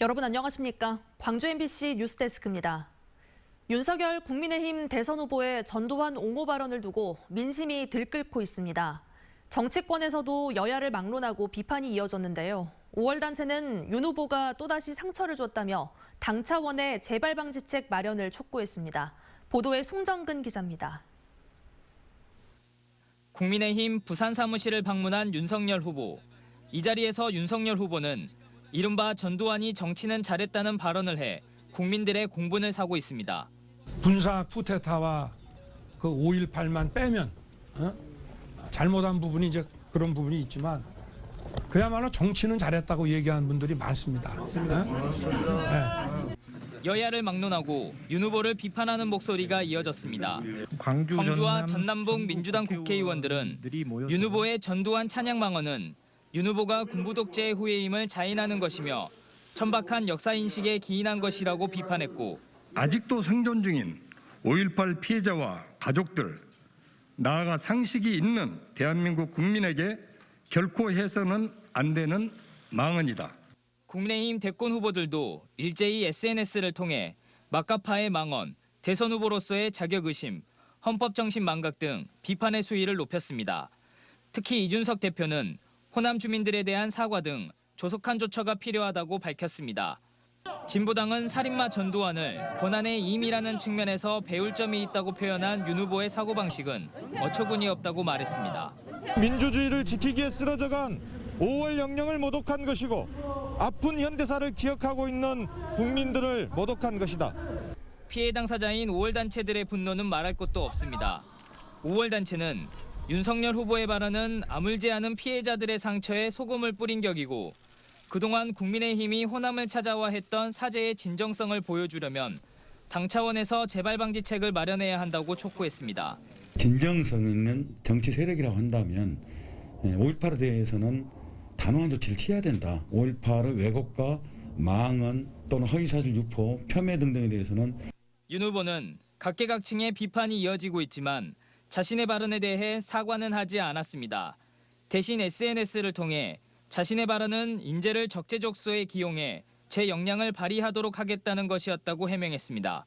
여러분 안녕하십니까? 광주 MBC 뉴스데스크입니다. 윤석열 국민의힘 대선 후보의 전두환 옹호 발언을 두고 민심이 들끓고 있습니다. 정치권에서도 여야를 막론하고 비판이 이어졌는데요. 5월 단체는 윤 후보가 또다시 상처를 줬다며 당 차원의 재발 방지책 마련을 촉구했습니다. 보도에 송정근 기자입니다. 국민의힘 부산 사무실을 방문한 윤석열 후보. 이 자리에서 윤석열 후보는 이른바 전두환이 정치는 잘했다는 발언을 해 국민들의 공분을 사고 있습니다. 군사 쿠데타와 그 5.18만 빼면 잘못한 부분이 이제 그런 부분이 있지만 그야말로 정치는 잘했다고 얘기하는 분들이 많습니다. 여야를 막론하고 윤 후보를 비판하는 목소리가 이어졌습니다. 광주와 전남북 민주당 국회의원들은 윤 후보의 전두환 찬양망언은 윤 후보가 군부 독재의 후예임을 자인하는 것이며 천박한 역사인식에 기인한 것이라고 비판했고, 아직도 생존 중인 5.18 피해자와 가족들, 나아가 상식이 있는 대한민국 국민에게 결코 해서는 안 되는 망언이다. 국민의힘 대권 후보들도 일제히 SNS를 통해 막가파의 망언, 대선 후보로서의 자격의심, 헌법정신 망각 등 비판의 수위를 높였습니다. 특히 이준석 대표는 호남 주민들에 대한 사과 등 조속한 조처가 필요하다고 밝혔습니다. 진보당은 살인마 전두환을 고난의 임이라는 측면에서 배울 점이 있다고 표현한 윤 후보의 사고방식은 어처구니 없다고 말했습니다. 민주주의를 지키기에 쓰러져간 5월 영령을 모독한 것이고 아픈 현대사를 기억하고 있는 국민들을 모독한 것이다. 피해 당사자인 5월 단체들의 분노는 말할 것도 없습니다. 5월 단체는 윤석열 후보의 발언은 아물지 않은 피해자들의 상처에 소금을 뿌린 격이고 그동안 국민의힘이 호남을 찾아와 했던 사죄의 진정성을 보여주려면 당 차원에서 재발 방지책을 마련해야 한다고 촉구했습니다. 진정성 있는 정치 세력이라고 한다면 5.18에 대해서는 단호한 조치를 취해야 된다. 5.18의 왜곡과 망언 또는 허위사실 유포, 폄훼 등등에 대해서는 윤 후보는 각계각층의 비판이 이어지고 있지만 자신의 발언에 대해 사과는 하지 않았습니다. 대신 SNS를 통해 자신의 발언은 인재를 적재적소에 기용해 제 역량을 발휘하도록 하겠다는 것이었다고 해명했습니다.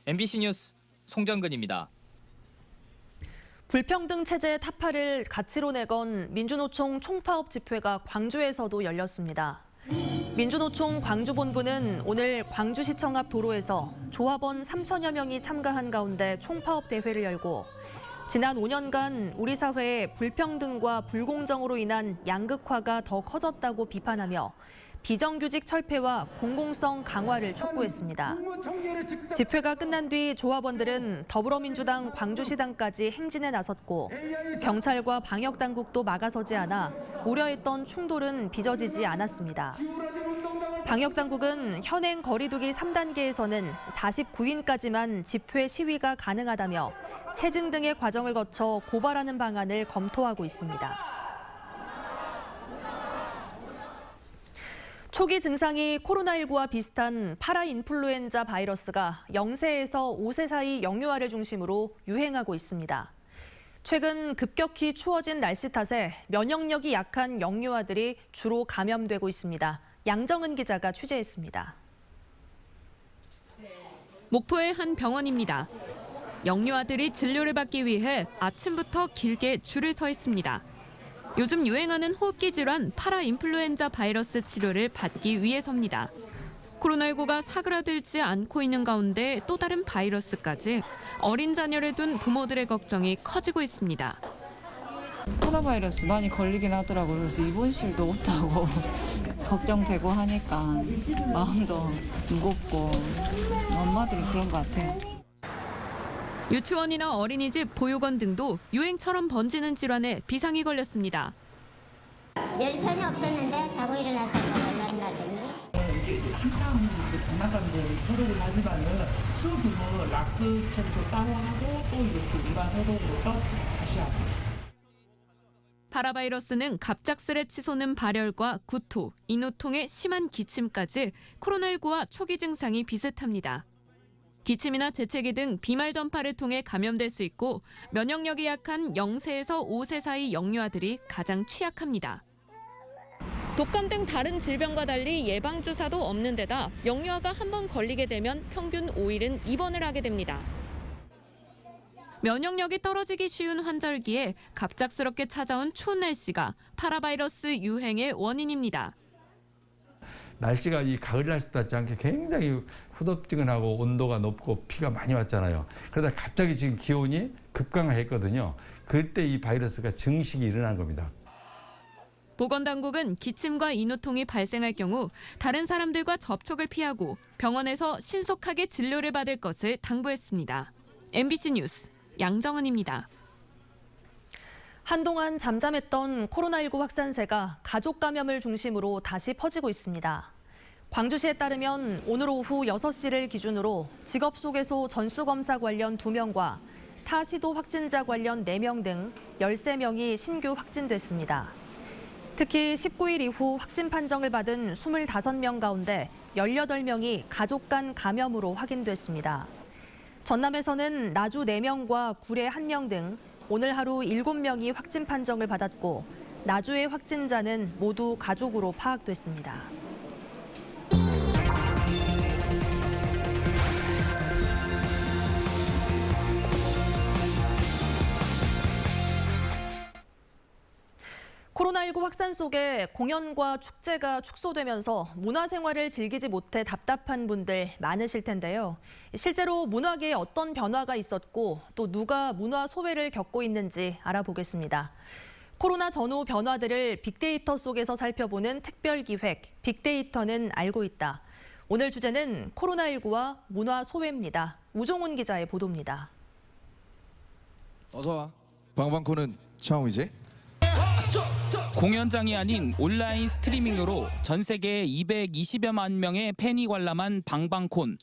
MBC 뉴스 송정근입니다. 불평등 체제의 타파를 가치로 내건 민주노총 총파업 집회가 광주에서도 열렸습니다. 민주노총 광주본부는 오늘 광주시청 앞 도로에서 조합원 3천여 명이 참가한 가운데 총파업 대회를 열고 지난 5년간 우리 사회의 불평등과 불공정으로 인한 양극화가 더 커졌다고 비판하며 비정규직 철폐와 공공성 강화를 촉구했습니다. 집회가 끝난 뒤 조합원들은 더불어민주당 광주시당까지 행진에 나섰고 경찰과 방역당국도 막아서지 않아 우려했던 충돌은 빚어지지 않았습니다. 방역당국은 현행 거리두기 3단계에서는 49인까지만 집회 시위가 가능하다며 체증 등의 과정을 거쳐 고발하는 방안을 검토하고 있습니다. 초기 증상이 코로나19와 비슷한 파라인플루엔자 바이러스가 0세에서 5세 사이 영유아를 중심으로 유행하고 있습니다. 최근 급격히 추워진 날씨 탓에 면역력이 약한 영유아들이 주로 감염되고 있습니다. 양정은 기자가 취재했습니다. 목포의 한 병원입니다. 영유아들이 진료를 받기 위해 아침부터 길게 줄을 서 있습니다. 요즘 유행하는 호흡기 질환 파라인플루엔자 바이러스 치료를 받기 위해서입니다. 코로나19가 사그라들지 않고 있는 가운데 또 다른 바이러스까지 어린 자녀를 둔 부모들의 걱정이 커지고 있습니다. 코로나 바이러스 많이 걸리긴 하더라고요. 그래서 입원실도 없다고 걱정되고 하니까 마음도 무겁고 엄마들이 그런 것 같아요. 유치원이나 어린이집, 보육원 등도 유행처럼 번지는 질환에 비상이 걸렸습니다. 열이 전혀 없었는데 자고 일어나서 걸렸다든지. 이게 항상 장난감들 소독을 하지만은 수업은 락스 첨초 따로 하고 또 이렇게 일반 소독으로 또 다시 하고. 파라바이러스는 갑작스레 치솟는 발열과 구토, 인후통의 심한 기침까지 코로나19와 초기 증상이 비슷합니다. 기침이나 재채기 등 비말 전파를 통해 감염될 수 있고 면역력이 약한 0세에서 5세 사이 영유아들이 가장 취약합니다. 독감 등 다른 질병과 달리 예방주사도 없는 데다 영유아가 한 번 걸리게 되면 평균 5일은 입원을 하게 됩니다. 면역력이 떨어지기 쉬운 환절기에 갑작스럽게 찾아온 추운 날씨가 파라바이러스 유행의 원인입니다. 날씨가 이 가을 날씨 같지 않게 굉장히 후덥지근하고 온도가 높고 비가 많이 왔잖아요. 그러다 갑자기 지금 기온이 급강하했거든요. 그때 이 바이러스가 증식이 일어난 겁니다. 보건당국은 기침과 인후통이 발생할 경우 다른 사람들과 접촉을 피하고 병원에서 신속하게 진료를 받을 것을 당부했습니다. MBC 뉴스 양정은입니다. 한동안 잠잠했던 코로나19 확산세가 가족 감염을 중심으로 다시 퍼지고 있습니다. 광주시에 따르면 오늘 오후 6시를 기준으로 직업소개소 전수검사 관련 2명과 타시도 확진자 관련 4명 등 13명이 신규 확진됐습니다. 특히 19일 이후 확진 판정을 받은 25명 가운데 18명이 가족 간 감염으로 확인됐습니다. 전남에서는 나주 4명과 구례 1명 등 오늘 하루 7명이 확진 판정을 받았고 나주의 확진자는 모두 가족으로 파악됐습니다. 코로나19 확산 속에 공연과 축제가 축소되면서 문화생활을 즐기지 못해 답답한 분들 많으실 텐데요. 실제로 문화계에 어떤 변화가 있었고 또 누가 문화 소외를 겪고 있는지 알아보겠습니다. 코로나 전후 변화들을 빅데이터 속에서 살펴보는 특별기획 빅데이터는 알고 있다. 오늘 주제는 코로나19와 문화 소외입니다. 우종훈 기자의 보도입니다. 어서 와. 방방코는 처음이지? 공연장이 아닌 온라인 스트리밍으로 전 세계 220여만 명의 팬이 관람한 방방콘.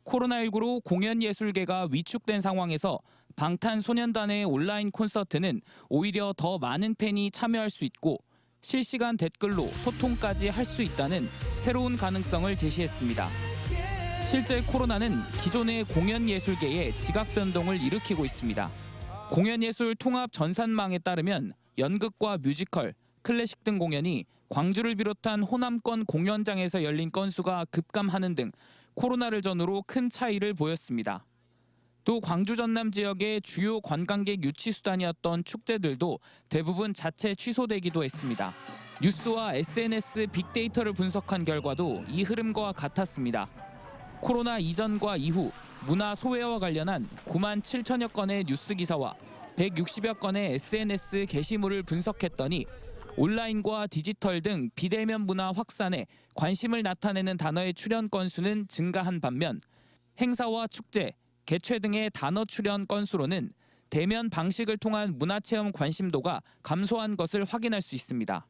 코로나19로 공연 예술계가 위축된 상황에서 방탄소년단의 온라인 콘서트는 오히려 더 많은 팬이 참여할 수 있고 실시간 댓글로 소통까지 할 수 있다는 새로운 가능성을 제시했습니다. 실제 코로나는 기존의 공연 예술계에 지각 변동을 일으키고 있습니다. 공연예술 통합 전산망에 따르면 연극과 뮤지컬, 클래식 등 공연이 광주를 비롯한 호남권 공연장에서 열린 건수가 급감하는 등 코로나를 전후로 큰 차이를 보였습니다. 또 광주 전남 지역의 주요 관광객 유치 수단이었던 축제들도 대부분 자체 취소되기도 했습니다. 뉴스와 SNS 빅데이터를 분석한 결과도 이 흐름과 같았습니다. 코로나 이전과 이후 문화 소외와 관련한 9만 7천여 건의 뉴스 기사와 160여 건의 SNS 게시물을 분석했더니 온라인과 디지털 등 비대면 문화 확산에 관심을 나타내는 단어의 출연 건수는 증가한 반면 행사와 축제, 개최 등의 단어 출연 건수로는 대면 방식을 통한 문화체험 관심도가 감소한 것을 확인할 수 있습니다.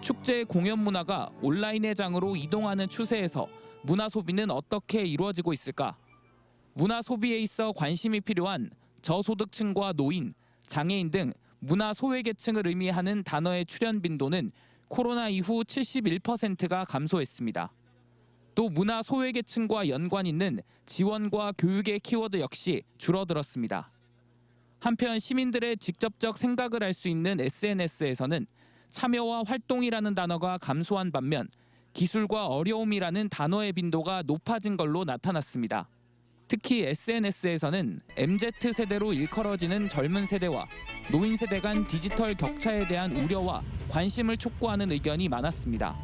축제 공연 문화가 온라인의 장으로 이동하는 추세에서 문화 소비는 어떻게 이루어지고 있을까? 문화 소비에 있어 관심이 필요한 저소득층과 노인, 장애인 등 문화 소외계층을 의미하는 단어의 출연 빈도는 코로나 이후 71%가 감소했습니다. 또 문화 소외계층과 연관 있는 지원과 교육의 키워드 역시 줄어들었습니다. 한편 시민들의 직접적 생각을 알 수 있는 SNS에서는 참여와 활동이라는 단어가 감소한 반면 기술과 어려움이라는 단어의 빈도가 높아진 걸로 나타났습니다. 특히 SNS에서는 MZ세대로 일컬어지는 젊은 세대와 노인 세대 간 디지털 격차에 대한 우려와 관심을 촉구하는 의견이 많았습니다.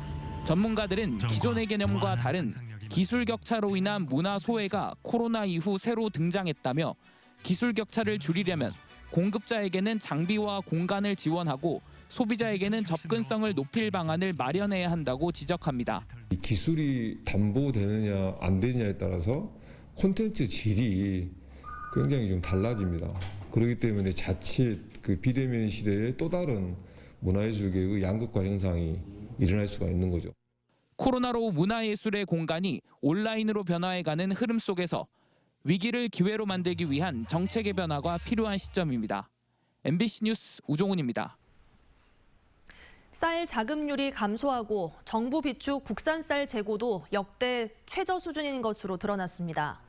전문가들은 기존의 개념과 다른 기술 격차로 인한 문화 소외가 코로나 이후 새로 등장했다며 기술 격차를 줄이려면 공급자에게는 장비와 공간을 지원하고 소비자에게는 접근성을 높일 방안을 마련해야 한다고 지적합니다. 기술이 담보되느냐 안 되느냐에 따라서 콘텐츠 질이 굉장히 좀 달라집니다. 그렇기 때문에 자칫 그 비대면 시대에 또 다른 문화예술계의 양극화 현상이 일어날 수가 있는 거죠. 코로나로 문화예술의 공간이 온라인으로 변화해가는 흐름 속에서 위기를 기회로 만들기 위한 정책의 변화가 필요한 시점입니다. MBC 뉴스 우종훈입니다. 쌀 자급률이 감소하고 정부 비축 국산쌀 재고도 역대 최저 수준인 것으로 드러났습니다.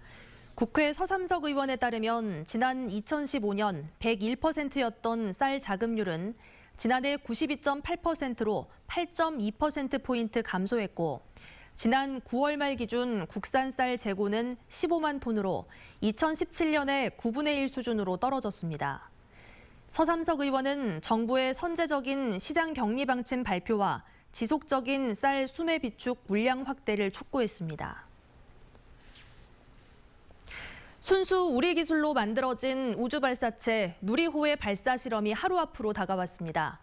국회 서삼석 의원에 따르면 지난 2015년 101%였던 쌀 자급률은 지난해 92.8%로 8.2%포인트 감소했고 지난 9월 말 기준 국산 쌀 재고는 15만 톤으로 2017년의 9분의 1 수준으로 떨어졌습니다. 서삼석 의원은 정부의 선제적인 시장 격리 방침 발표와 지속적인 쌀 수매 비축 물량 확대를 촉구했습니다. 순수 우리 기술로 만들어진 우주 발사체 누리호의 발사 실험이 하루 앞으로 다가왔습니다.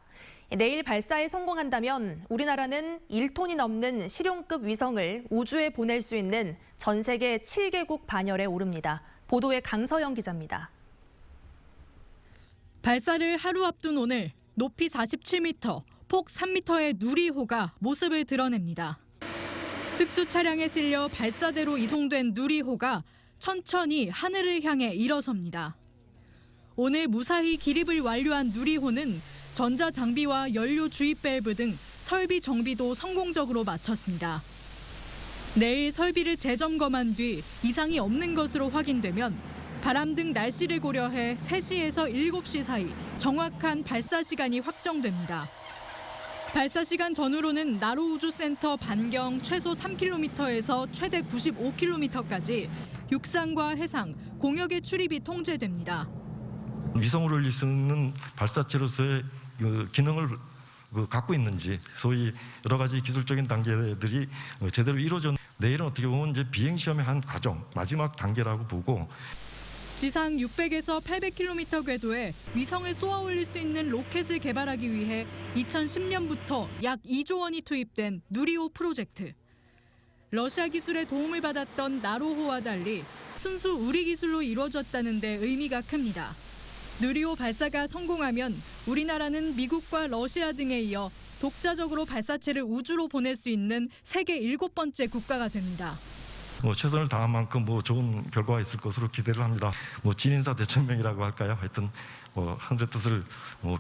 내일 발사에 성공한다면 우리나라는 1톤이 넘는 실용급 위성을 우주에 보낼 수 있는 전 세계 7개국 반열에 오릅니다. 보도에 강서영 기자입니다. 발사를 하루 앞둔 오늘 높이 47m, 폭 3m의 누리호가 모습을 드러냅니다. 특수 차량에 실려 발사대로 이송된 누리호가 천천히 하늘을 향해 일어섭니다. 오늘 무사히 기립을 완료한 누리호는 전자장비와 연료 주입 밸브 등 설비 정비도 성공적으로 마쳤습니다. 내일 설비를 재점검한 뒤 이상이 없는 것으로 확인되면 바람 등 날씨를 고려해 3시에서 7시 사이 정확한 발사 시간이 확정됩니다. 발사 시간 전후로는 나로우주센터 반경 최소 3km에서 최대 95km까지 육상과 해상, 공역의 출입이 통제됩니다. 위성을 올릴 수 있는 발사체로서의 기능을 갖고 있는지, 소위 여러 가지 기술적인 단계들이 제대로 이루어졌는지, 내일은 어떻게 보면 이제 비행 시험의 한 과정, 마지막 단계라고 보고. 지상 600에서 800km 궤도에 위성을 쏘아 올릴 수 있는 로켓을 개발하기 위해 2010년부터 약 2조 원이 투입된 누리호 프로젝트. 러시아 기술의 도움을 받았던 나로호와 달리 순수 우리 기술로 이루어졌다는 데 의미가 큽니다. 누리호 발사가 성공하면 우리나라는 미국과 러시아 등에 이어 독자적으로 발사체를 우주로 보낼 수 있는 세계 7번째 국가가 됩니다. 최선을 다한 만큼 좋은 결과가 있을 것으로 기대를 합니다. 진인사 대천명이라고 할까요? 하여튼 하늘의 뜻을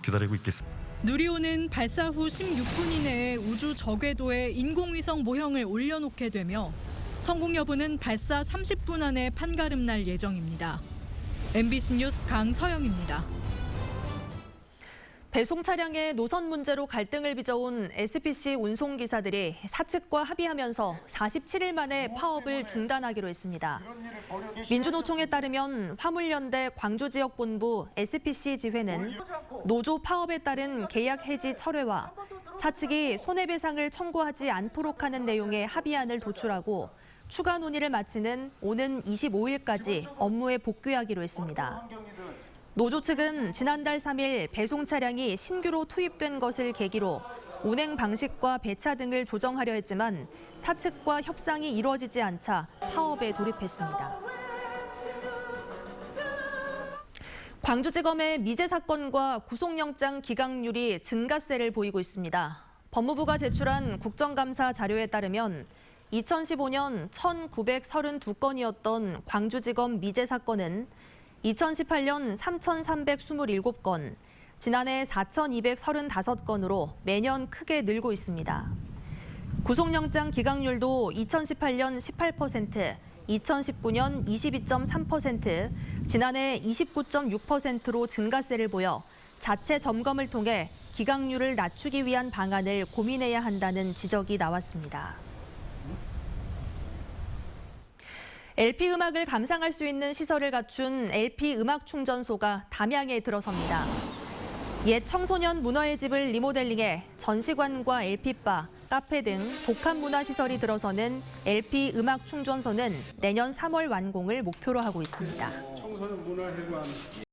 기다리고 있겠습니다. 누리호는 발사 후 16분 이내에 우주 저궤도에 인공위성 모형을 올려놓게 되며 성공 여부는 발사 30분 안에 판가름 날 예정입니다. MBC 뉴스 강서영입니다. 배송 차량의 노선 문제로 갈등을 빚어온 SPC 운송기사들이 사측과 합의하면서 47일 만에 파업을 중단하기로 했습니다. 민주노총에 따르면 화물연대 광주지역본부 SPC 지회는 노조 파업에 따른 계약 해지 철회와 사측이 손해배상을 청구하지 않도록 하는 내용의 합의안을 도출하고 추가 논의를 마치는 오는 25일까지 업무에 복귀하기로 했습니다. 노조 측은 지난달 3일 배송 차량이 신규로 투입된 것을 계기로 운행 방식과 배차 등을 조정하려 했지만 사측과 협상이 이루어지지 않자 파업에 돌입했습니다. 광주지검의 미제 사건과 구속영장 기각률이 증가세를 보이고 있습니다. 법무부가 제출한 국정감사 자료에 따르면 2015년 1,932건이었던 광주지검 미제 사건은 2018년 3,327건, 지난해 4,235건으로 매년 크게 늘고 있습니다. 구속영장 기각률도 2018년 18%, 2019년 22.3%, 지난해 29.6%로 증가세를 보여 자체 점검을 통해 기각률을 낮추기 위한 방안을 고민해야 한다는 지적이 나왔습니다. LP 음악을 감상할 수 있는 시설을 갖춘 LP 음악 충전소가 담양에 들어섭니다. 옛 청소년 문화의 집을 리모델링해 전시관과 LP바, 카페 등 복합 문화 시설이 들어서는 LP 음악 충전소는 내년 3월 완공을 목표로 하고 있습니다. 청소년 문화회관